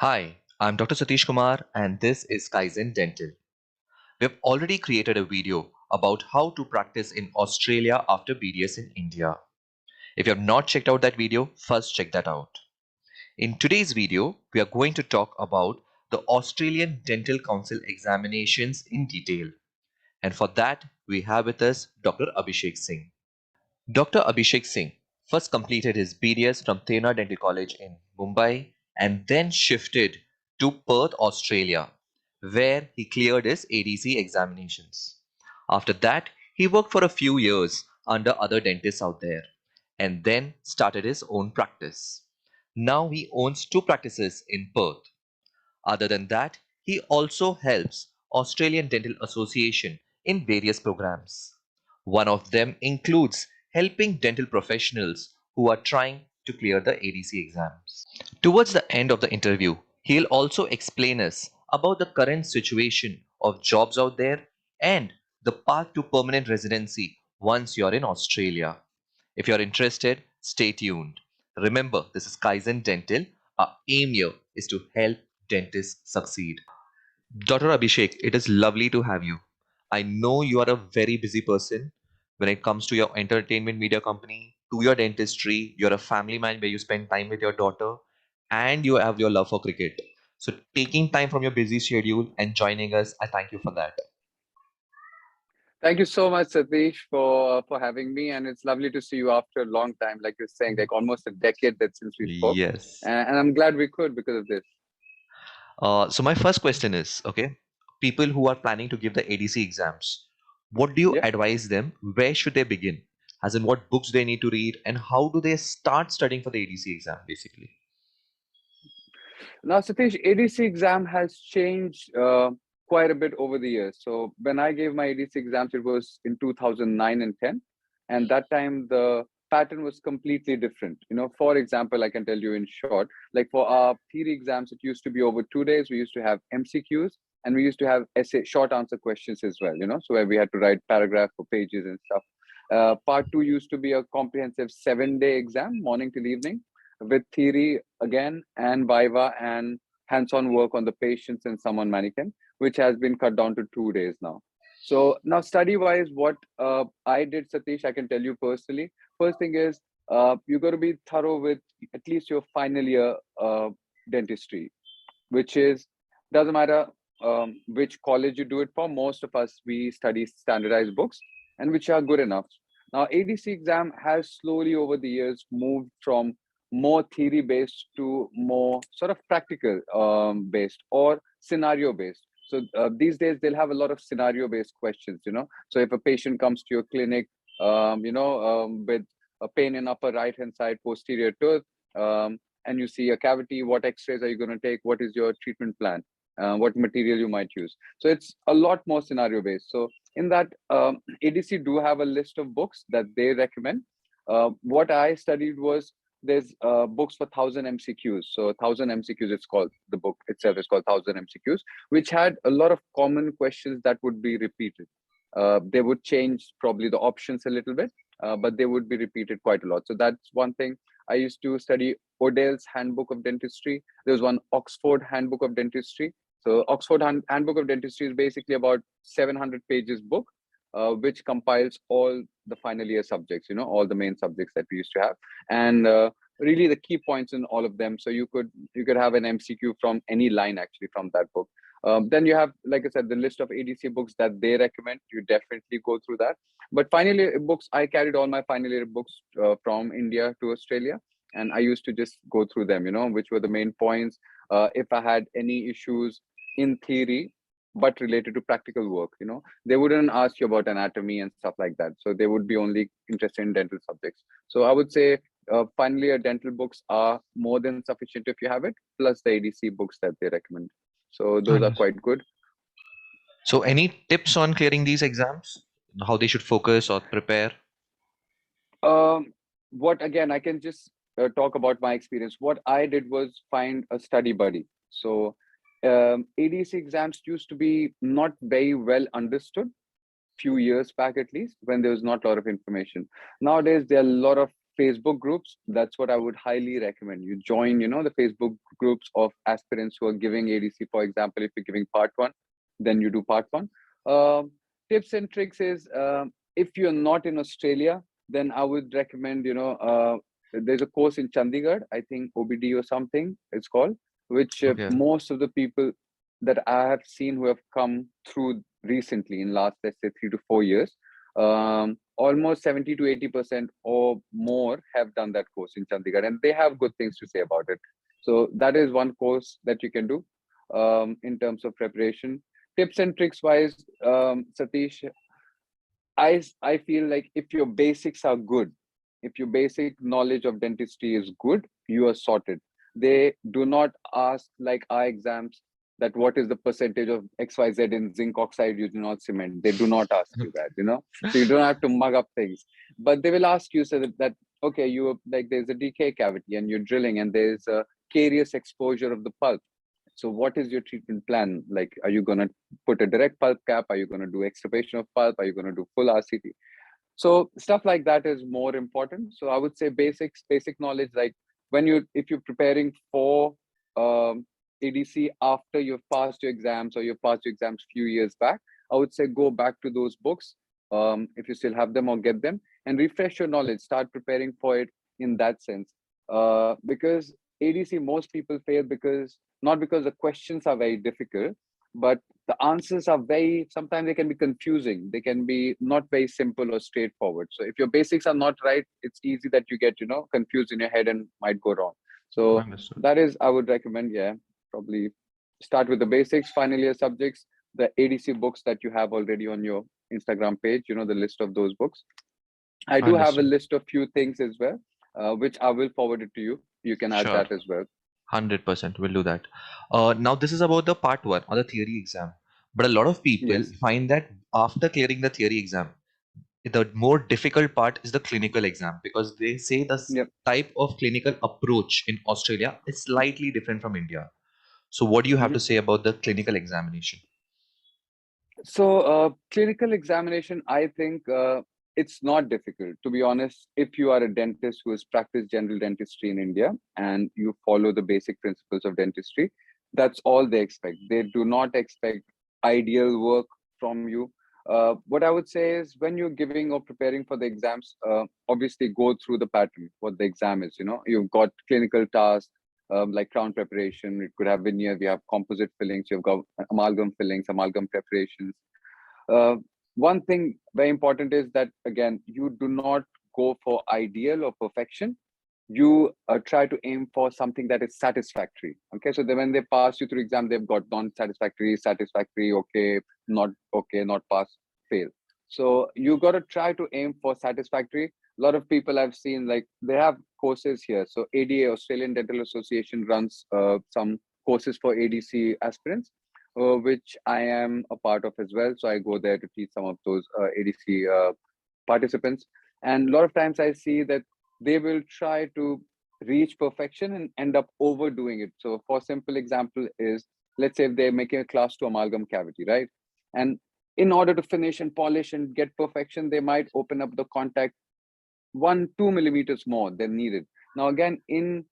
Hi, I'm Dr. Satish Kumar, and this is Kaizen Dental. We have already created a video about how to practice in Australia after BDS in India. If you have not checked out that video, first check that out. In today's video, we are going to talk about the Australian Dental Council examinations in detail. And for that, we have with us Dr. Abhishek Singh. Dr. Abhishek Singh first completed his BDS from Thena Dental College in Mumbai and then shifted to Perth, Australia, where he cleared his ADC examinations. After that, he worked for a few years under other dentists out there and then started his own practice. Now he owns two practices in Perth. Other than that, he also helps Australian Dental Association in various programs. One of them includes helping dental professionals who are trying to clear the ADC exams. Towards the end of the interview, he'll also explain us about the current situation of jobs out there and the path to permanent residency once you're in Australia. If you're interested, stay tuned. Remember, this is Kaizen Dental. Our aim here is to help dentists succeed. Dr. Abhishek, it is lovely to have you. I know you are a very busy person when it comes to your entertainment media company, to your dentistry, you're a family man where you spend time with your daughter, and you have your love for cricket. So, taking time from your busy schedule and joining us, I thank you for that. Thank you so much, Satish, for having me, and it's lovely to see you after a long time. Like you're saying, like almost a decade that since we spoke, Yes. and I'm glad we could because of this. So, my first question is okay, people who are planning to give the ADC exams, what do you Yeah. advise them? Where should they begin? As in, what books they need to read, and how do they start studying for the ADC exam, basically? Now, Satish, ADC exam has changed quite a bit over the years. So when I gave my ADC exams, it was in 2009 and 10, and that time the pattern was completely different. For example, I can tell you in short, like for our theory exams, it used to be over 2 days. We used to have MCQs, and we used to have essay short answer questions as well. So where we had to write paragraph or pages and stuff. Part two used to be a comprehensive 7-day exam, morning till evening, with theory again and viva and hands-on work on the patients and some on mannequin, which has been cut down to 2 days now. So now study-wise, what I did, Satish, I can tell you personally. First thing is you got to be thorough with at least your final year dentistry, which is doesn't matter which college you do it for. Most of us we study standardized books and which are good enough. Now ADC exam has slowly over the years moved from more theory based to more sort of practical based or scenario based. So these days they'll have a lot of scenario based questions. So if a patient comes to your clinic with a pain in upper right hand side posterior tooth, and you see a cavity, what x-rays are you going to take, what is your treatment plan, what material you might use. So it's a lot more scenario based. So in that, ADC do have a list of books that they recommend. What I studied was there's books for 1,000 MCQs. So 1,000 MCQs, it's called, the book itself is called 1,000 MCQs, which had a lot of common questions that would be repeated. They would change probably the options a little bit, but they would be repeated quite a lot. So that's one thing. I used to study Odell's Handbook of Dentistry. There was one Oxford Handbook of Dentistry. So Oxford Handbook of Dentistry is basically about 700 pages book, which compiles all the final year subjects, all the main subjects that we used to have, and really the key points in all of them. So you could have an MCQ from any line actually from that book. Then you have, like I said, the list of ADC books that they recommend. You definitely go through that. But final year books, I carried all my final year books from India to Australia, and I used to just go through them, which were the main points. If I had any issues in theory, but related to practical work, they wouldn't ask you about anatomy and stuff like that. So they would be only interested in dental subjects. So I would say final year dental books are more than sufficient if you have it, plus the ADC books that they recommend. So those are quite good. So, any tips on clearing these exams? How they should focus or prepare? What again, I can just talk about my experience. What I did was find a study buddy. So ADC exams used to be not very well understood few years back, at least, when there was not a lot of information. Nowadays there are a lot of Facebook groups, that's what I would highly recommend. You join, the Facebook groups of aspirants who are giving ADC. For example, if you're giving part one, then you do part one. Um, Tips and tricks is, if you're not in Australia, then I would recommend, there's a course in Chandigarh, I think OBD or something it's called, which Okay. most of the people that I have seen who have come through recently in last, let's say, 3 to 4 years, almost 70 to 80% or more have done that course in Chandigarh, and they have good things to say about it. So that is one course that you can do in terms of preparation. Tips and tricks wise, Satish, I feel like if your basics are good, if your basic knowledge of dentistry is good, you are sorted. They do not ask like our exams that what is the percentage of XYZ in zinc oxide using not cement. They do not ask you that. So you don't have to mug up things. But they will ask you so that okay, you like there's a decay cavity and you're drilling and there's a carious exposure of the pulp. So what is your treatment plan? Like, are you going to put a direct pulp cap? Are you going to do extirpation of pulp? Are you going to do full RCT? So stuff like that is more important. So I would say basic knowledge, like if you're preparing for ADC after you've passed your exams or you've passed your exams few years back, I would say go back to those books, if you still have them, or get them and refresh your knowledge. Start preparing for it in that sense, because ADC most people fail because not because the questions are very difficult, but the answers are very, sometimes they can be confusing, they can be not very simple or straightforward. So if your basics are not right, it's easy that you get confused in your head and might go wrong. So Understood. that is, I would recommend, yeah, probably start with the basics, final year subjects, the ADC books that you have already on your Instagram page, the list of those books. I do have a Understood. list of few things as well, which I will forward it to you. You can add Sure. that as well. 100% we'll do that. Now this is about the part one or the theory exam. But a lot of people Yes. find that after clearing the theory exam, the more difficult part is the clinical exam because they say the Yep. type of clinical approach in Australia is slightly different from India. So what do you have to Mhm. say about the clinical examination? So, clinical examination, I think it's not difficult. To be honest, if you are a dentist who has practiced general dentistry in India and you follow the basic principles of dentistry, that's all they expect. They do not expect ideal work from you. What I would say is when you're giving or preparing for the exams, obviously go through the pattern, what the exam is. You've got clinical tasks, like crown preparation. It could have veneer. We have composite fillings. You've got amalgam fillings, amalgam preparations. Uh, One thing very important is that again, you do not go for ideal or perfection. You try to aim for something that is satisfactory. Okay, so then when they pass you through exam, they've got non-satisfactory, satisfactory, okay, not pass, fail. So you got to try to aim for satisfactory. A lot of people I've seen, like they have courses here. So ADA, Australian Dental Association, runs some courses for ADC aspirants, which I am a part of as well. So I go there to teach some of those ADC participants. And a lot of times I see that they will try to reach perfection and end up overdoing it. So for simple example is, let's say if they're making a class to amalgam cavity, right? And in order to finish and polish and get perfection, they might open up the contact 1-2 millimeters more than needed. Now again, in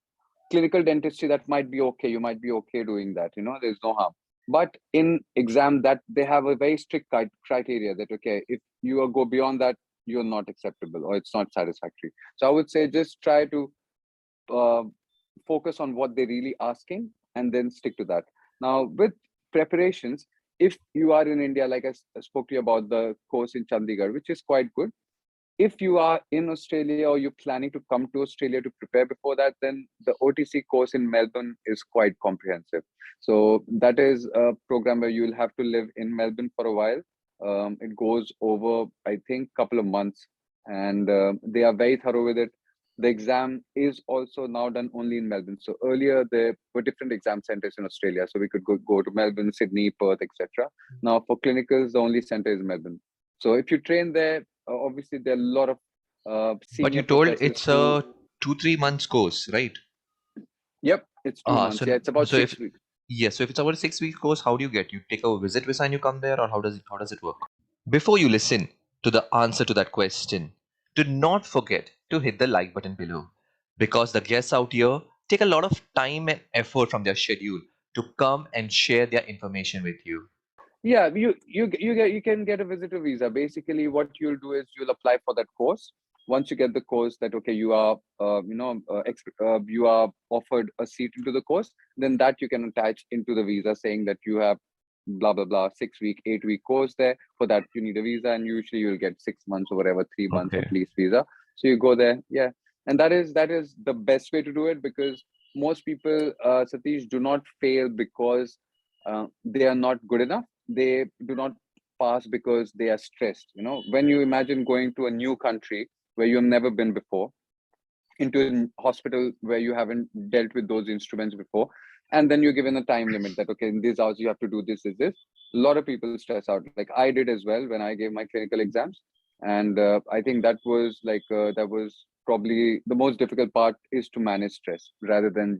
clinical dentistry, that might be okay. You might be okay doing that. There's no harm. But in exam, that they have a very strict criteria that okay, if you go beyond that, you're not acceptable or it's not satisfactory. So I would say just try to uh, focus on what they're really asking and then stick to that. Now with preparations, if you are in India, like I spoke to you about the course in Chandigarh, which is quite good. If you are in Australia or you're planning to come to Australia to prepare before that, then the OTC course in Melbourne is quite comprehensive. So that is a program where you'll have to live in Melbourne for a while. It goes over, I think, couple of months, and they are very thorough with it. The exam is also now done only in Melbourne. So earlier there were different exam centers in Australia, so we could go to Melbourne, Sydney, Perth, etc. Now for clinicals, the only center is Melbourne. So if you train there, obviously there are a lot of But you senior told professors it's who, a 2-3 months course, right? yep, it's two Ah, months. Yeah, it's about so if 6 weeks. yes, so if it's about a 6 week course, how do you get? You take a visit visa and you come there, or how does it work? Before you listen to the answer to that question, do not forget to hit the like button below, because the guests out here take a lot of time and effort from their schedule to come and share their information with you. Yeah, you can get a visitor visa. Basically, what you'll do is you'll apply for that course. Once you get the course, that okay, you are you are offered a seat into the course, then that you can attach into the visa, saying that you have blah blah blah 6 week, 8 week course there. For that, you need a visa, and usually you'll get 6 months or whatever, 3 months Okay. at least visa. So you go there, yeah, and that is the best way to do it, because most people, Satish, do not fail because they are not good enough. They do not pass because they are stressed. When you imagine going to a new country where you have never been before, into a hospital where you haven't dealt with those instruments before, and then you're given a time limit that okay, in these hours you have to do this. A lot of people stress out, like I did as well when I gave my clinical exams. And I think that was probably the most difficult part, is to manage stress rather than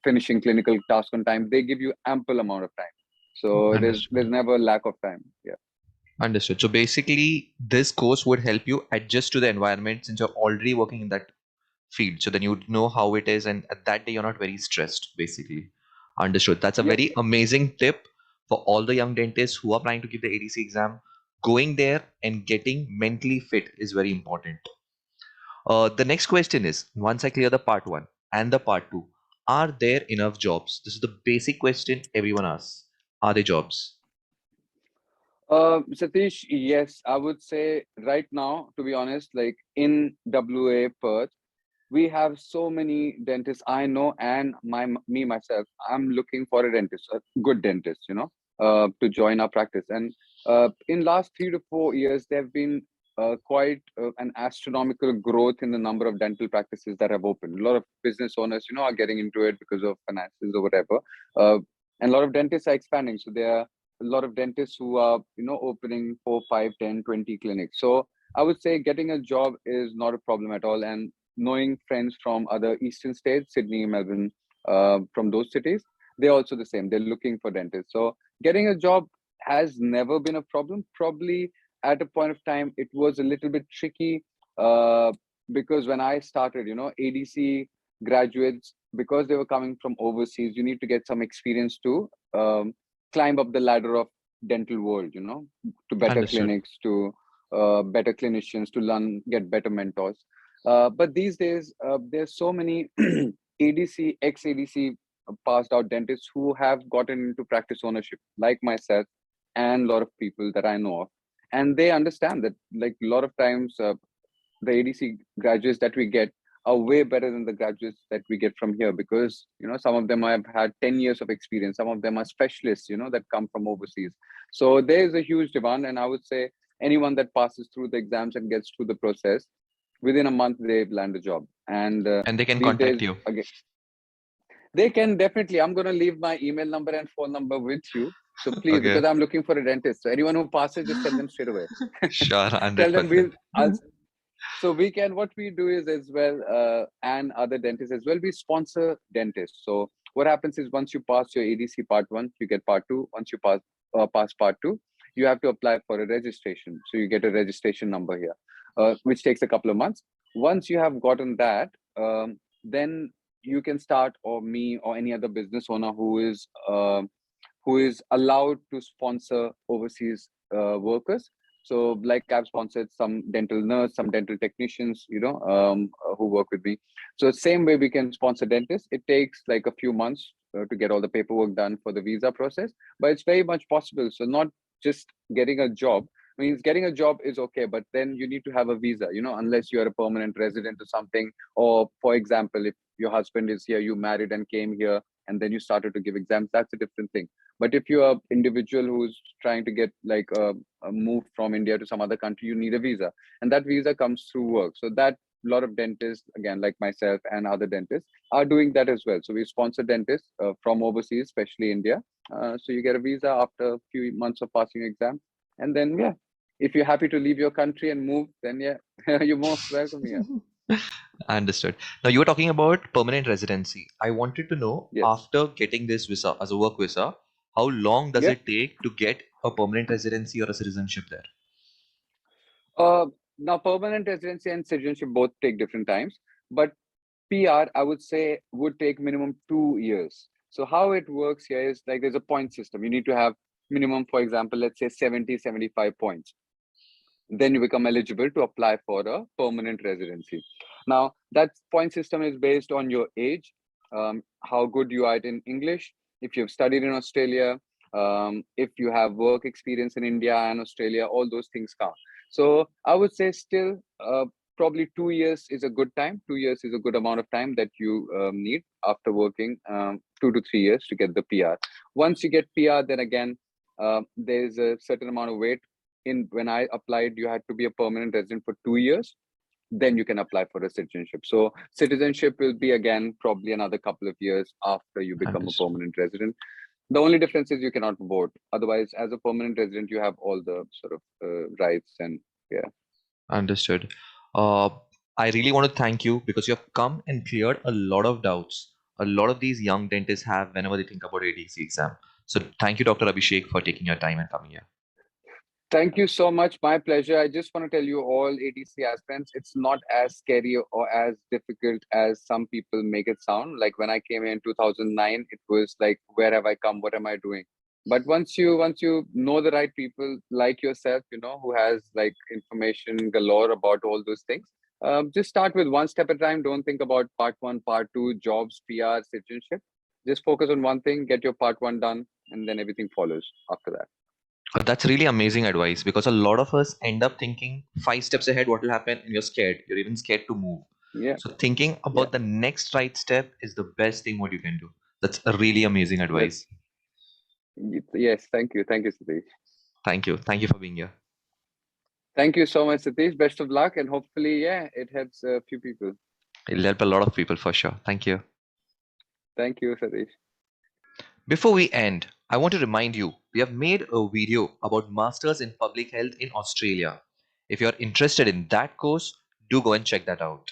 finishing clinical task on time. They give you ample amount of time, so there's Understood. never lack of time. Yeah. Understood. So basically, this course would help you adjust to the environment since you're already working in that field. So then you know how it is, and at that day, you're not very stressed, basically. Understood. That's a Yep. very amazing tip for all the young dentists who are planning to give the ADC exam. Going there and getting mentally fit is very important. The next question is, once I clear the part one and the part two, are there enough jobs? This is the basic question everyone asks. Are there jobs? Satish, yes, I would say right now, to be honest, like in WA Perth, we have so many dentists I know, and me myself, I'm looking for a dentist, a good dentist, to join our practice. And in last 3 to 4 years, there have been quite an astronomical growth in the number of dental practices that have opened. A lot of business owners, are getting into it because of finances or whatever. Uh, and a lot of dentists are expanding. So there are a lot of dentists who are, opening 4, 5, 10, 20 clinics. So I would say getting a job is not a problem at all. And knowing friends from other eastern states, Sydney, Melbourne, from those cities, they're also the same. They're looking for dentists. So getting a job has never been a problem. Probably at a point of time, it was a little bit tricky, uh, because when I started, ADC graduates, because they were coming from overseas, you need to get some experience to climb up the ladder of dental world, to better Understood. clinics, to better clinicians, to learn, get better mentors. But these days, there's so many ADC, ex-ADC passed out dentists who have gotten into practice ownership, like myself and a lot of people that I know of. And they understand that, like, a lot of times, the ADC graduates that we get are way better than the graduates that we get from here, because some of them have had 10 years of experience, some of them are specialists, that come from overseas. So there is a huge demand, and I would say anyone that passes through the exams and gets through the process, within a month they land a job. And And they can these contact days, you. again, they can definitely. I'm going to leave my email number and phone number with you, so please, Okay. because I'm looking for a dentist, so anyone who passes, just tell them straight away. Sure, Tell them $100. I'll so we can, what we do is as well, and other dentists as well, we sponsor dentists. So what happens is, once you pass your ADC part one, you get part two. Once you pass part two, you have to apply for a registration. So you get a registration number here, which takes a couple of months. Once you have gotten that, then you can start, or me or any other business owner who is allowed to sponsor overseas workers. So, like, I've sponsored some dental nurse, some dental technicians, who work with me. So, same way we can sponsor dentists. It takes like a few months to get all the paperwork done for the visa process, but it's very much possible. So, not just getting a job. Means getting a job is okay, but then you need to have a visa, unless you're a permanent resident or something. Or, for example, if your husband is here, you married and came here, and then you started to give exams, that's a different thing. But if you're an individual who's trying to get like a move from India to some other country, you need a visa, and that visa comes through work. So that, a lot of dentists, again, like myself and other dentists, are doing that as well. So we sponsor dentists from overseas, especially India. So you get a visa after a few months of passing exam, and then yeah, if you're happy to leave your country and move, then yeah, you're most welcome here. Understood. Now, you were talking about permanent residency. I wanted to know, Yes. after getting this visa as a work visa, how long does Yep. it take to get a permanent residency or a citizenship there? Now, permanent residency and citizenship both take different times, but PR, I would say, would take minimum 2 years. So how it works here is like there's a point system. You need to have minimum, for example, let's say 70, 75 points. Then you become eligible to apply for a permanent residency. Now, that point system is based on your age, how good you are in English, if you've studied in Australia, if you have work experience in India and Australia, all those things count. So I would say still probably 2 years is a good time. 2 years is a good amount of time that you need after working 2 to 3 years to get the PR. Once you get PR, then again, there's a certain amount of wait. In when I applied, you had to be a permanent resident for 2 years. Then you can apply for a citizenship. So citizenship will be again probably another couple of years after you become a Understood. permanent resident. The only difference is you cannot vote. Otherwise, as a permanent resident, you have all the sort of rights and yeah. Understood. Uh, I really want to thank you because you have come and cleared a lot of doubts a lot of these young dentists have whenever they think about ADC exam. So thank you, Dr. Abhishek, for taking your time and coming here. Thank you so much. My pleasure. I just want to tell you all ADC aspirants, it's not as scary or as difficult as some people make it sound. Like when I came here in 2009, it was like, where have I come? What am I doing? But once you know the right people like yourself, who has like information galore about all those things, just start with one step at a time. Don't think about part one, part two, jobs, PR, citizenship. Just focus on one thing, get your part one done, and then everything follows after that. That's really amazing advice because a lot of us end up thinking 5 steps ahead what will happen and you're scared. You're even scared to move. Yeah. So thinking Yeah. about the next right step is the best thing what you can do. That's a really amazing That's advice. Yes, thank you. Thank you, Satish. Thank you. Thank you for being here. Thank you so much, Satish. Best of luck, and hopefully, yeah, it helps a few people. It'll help a lot of people for sure. Thank you. Thank you, Satish. Before we end, I want to remind you we have made a video about Masters in Public Health in Australia. If you're interested in that course, do go and check that out.